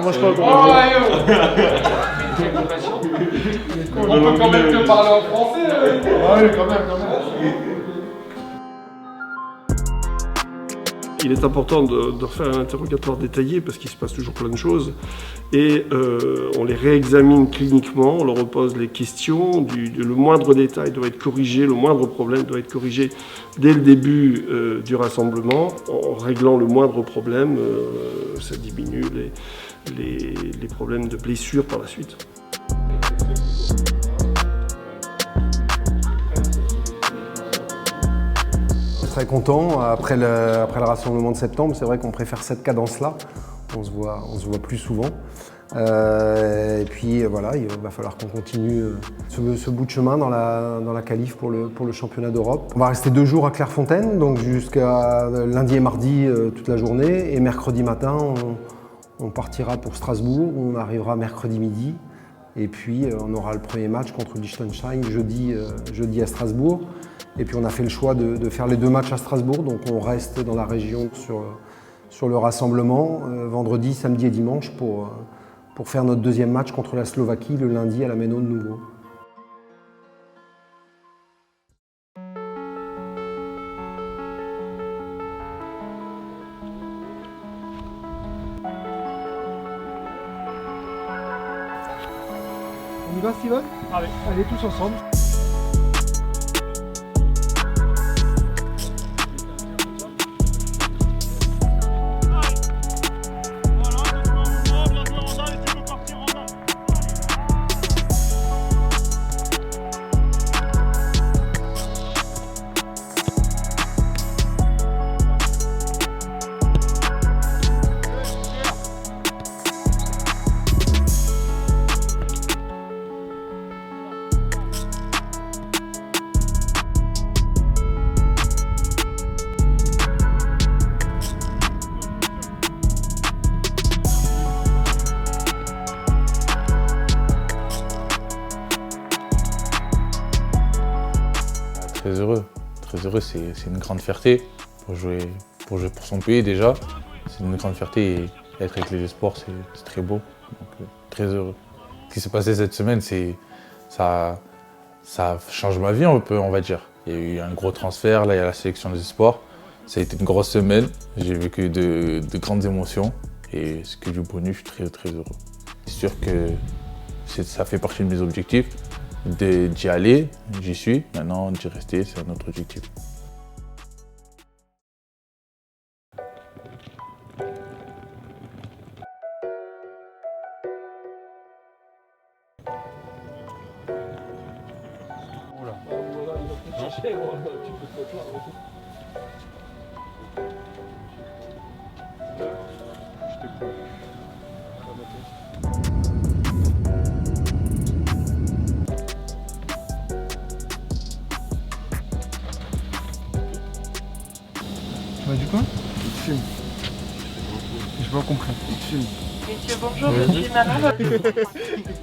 mange pas Oh, on peut quand même te parler en français. Oui, quand même. Il est important de refaire un interrogatoire détaillé parce qu'il se passe toujours plein de choses et on les réexamine cliniquement, on leur repose les questions, le moindre détail doit être corrigé, le moindre problème doit être corrigé dès le début du rassemblement. En réglant le moindre problème, ça diminue les problèmes de blessures par la suite. Très content. Après le rassemblement de septembre, c'est vrai qu'on préfère cette cadence-là. On se voit plus souvent. Et puis voilà, il va falloir qu'on continue ce bout de chemin dans la qualif pour le championnat d'Europe. On va rester 2 jours à Clairefontaine, donc jusqu'à lundi et mardi toute la journée. Et mercredi matin, on partira pour Strasbourg, où on arrivera mercredi midi. Et puis on aura le premier match contre Liechtenstein jeudi à Strasbourg. Et puis on a fait le choix de faire les 2 matchs à Strasbourg, donc on reste dans la région sur le rassemblement vendredi, samedi et dimanche pour faire notre 2e match contre la Slovaquie le lundi à la Méno de nouveau. On y va, Steven? Allez, tous ensemble. Très heureux, c'est une grande fierté pour jouer pour son pays déjà. C'est une grande fierté et être avec les espoirs, c'est très beau. Donc, très heureux. Ce qui s'est passé cette semaine, ça change ma vie, on va dire. Il y a eu un gros transfert, là il y a la sélection des espoirs. Ça a été une grosse semaine, j'ai vécu de grandes émotions et ce que du bonus, je suis très heureux. C'est sûr que ça fait partie de mes objectifs. D'y aller, j'y suis. Maintenant, d'y rester, c'est un autre objectif. Tu m'as dit quoi? Il te filme. J'ai pas compris. Il te filme. Messieurs, bonjour, je suis Manon. Nous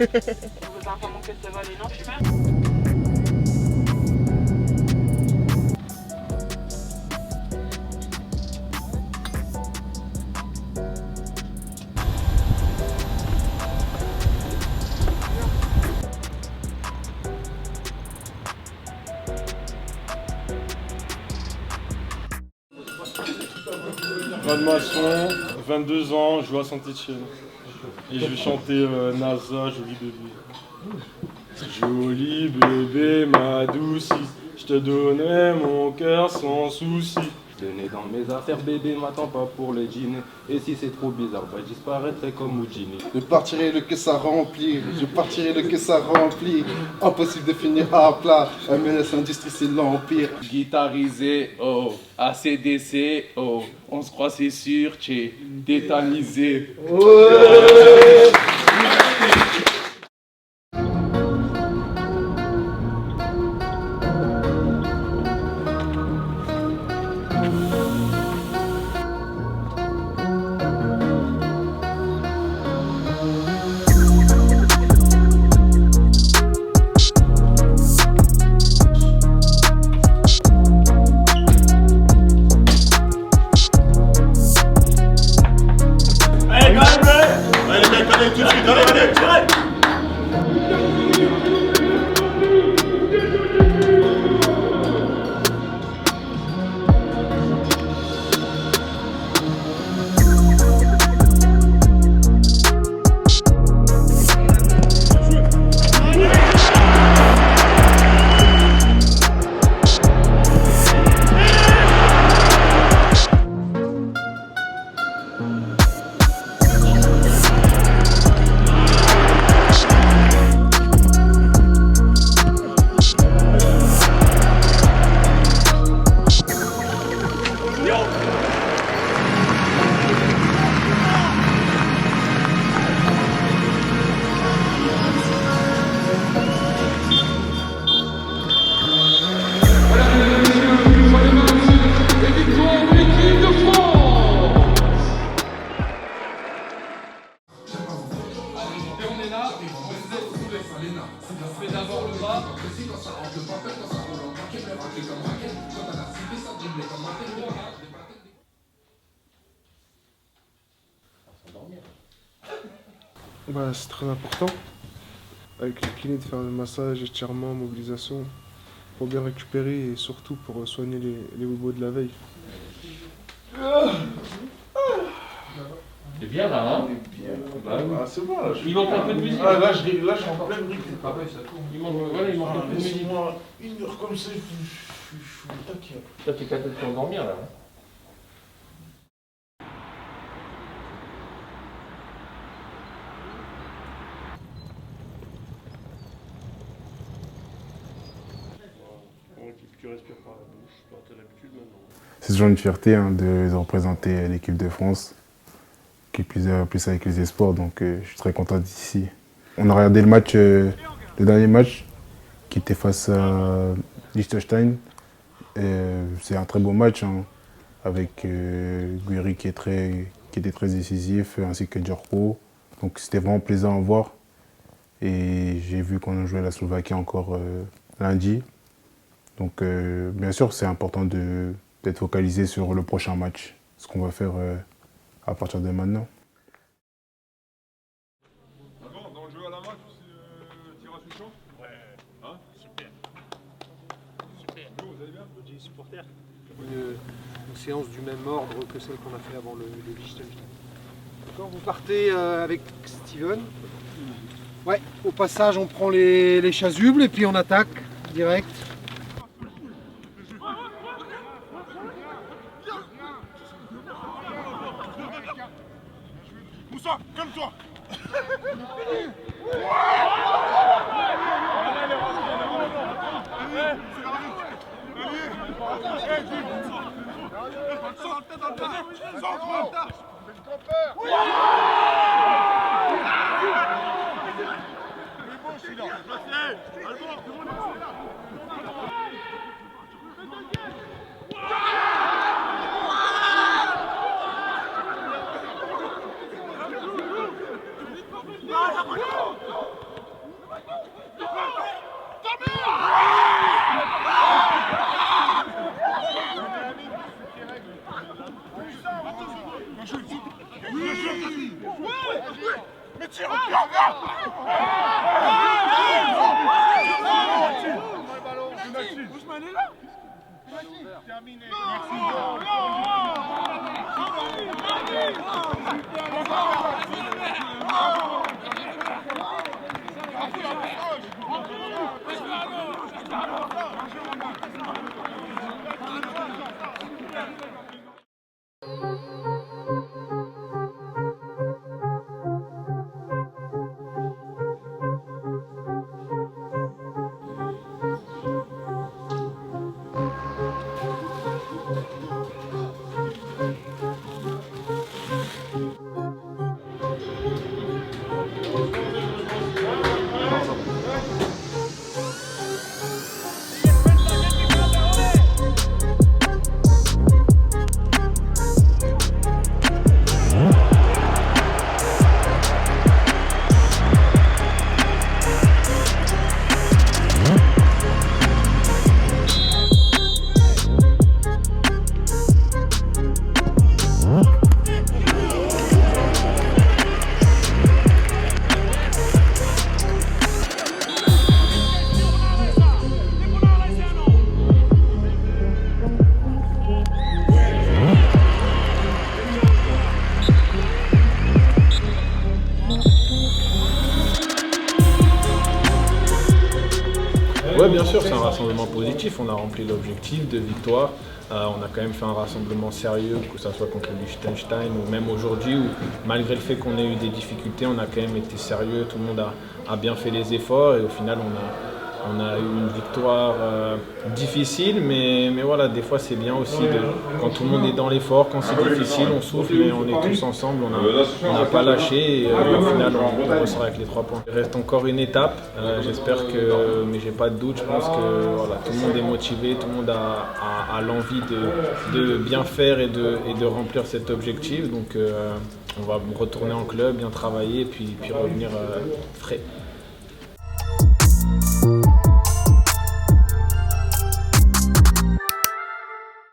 vous informons que ce vol est non fumeur. Brad Masson, 22 ans, je joue à Saint-Etienne. Et je vais chanter NASA, Joli bébé. Joli bébé, ma douce, je te donnerai mon cœur sans souci. Tenez dans mes affaires, bébé, m'attends pas pour le dîner. Et si c'est trop bizarre, bah, je disparaîtrai comme Houdini. Je partirai le caisse à remplir, je partirai le caisse à remplir. Impossible de finir à plat, MLS Industrie c'est l'empire. Guitarisé, oh, ACDC, oh, on se croit c'est sûr, t'es tétanisé. Allez, Bah, c'est très important. Avec le kiné, de faire le massage, étirement, mobilisation, pour bien récupérer et surtout pour soigner les bobos de la veille. C'est bien là, hein? Ah, c'est bon là. Il manque un peu de musique. Ah, là, je suis en pleine brique. Il manque un peu de musique. Laisse-moi 1 heure comme ça, je suis au taquet. Toi, t'es capable de t'endormir là. Tu respires par la bouche, tu as l'habitude maintenant. C'est toujours une fierté de représenter l'équipe de France, qui plus avec les espoirs, donc je suis très content d'ici. On a regardé le match, le dernier match, qui était face à Liechtenstein. C'est un très beau match, hein, avec Guiri qui était très décisif, ainsi que Djorko. Donc c'était vraiment plaisant à voir. Et j'ai vu qu'on a joué la Slovaquie encore lundi. Donc bien sûr, c'est important d'être focalisé sur le prochain match, ce qu'on va faire à partir de maintenant. Dans le jeu à la main, tu tires à chaud? Ouais. Hein? Super. Super. Vous allez bien? Petit supporter. Une séance du même ordre que celle qu'on a fait avant le Liechtenstein. D'accord, vous partez avec Steven. Ouais, au passage, on prend les chasubles et puis on attaque direct. Moussa, calme-toi. Mais tire, Ousmane est là. Terminé. Oui, bien sûr, c'est un rassemblement positif. On a rempli l'objectif de victoire. On a quand même fait un rassemblement sérieux, que ce soit contre le Liechtenstein ou même aujourd'hui, où malgré le fait qu'on ait eu des difficultés, on a quand même été sérieux. Tout le monde a bien fait les efforts et au final, on a eu une victoire difficile, mais voilà, des fois c'est bien aussi quand tout le monde est dans l'effort, quand c'est difficile, on souffle, mais on est tous ensemble, on n'a pas lâché et au final on ressort avec les 3 points. Il reste encore une étape, j'espère que, mais j'ai pas de doute, je pense que voilà, tout le monde est motivé, tout le monde a l'envie de bien faire et de remplir cet objectif, donc on va retourner en club, bien travailler et puis revenir frais.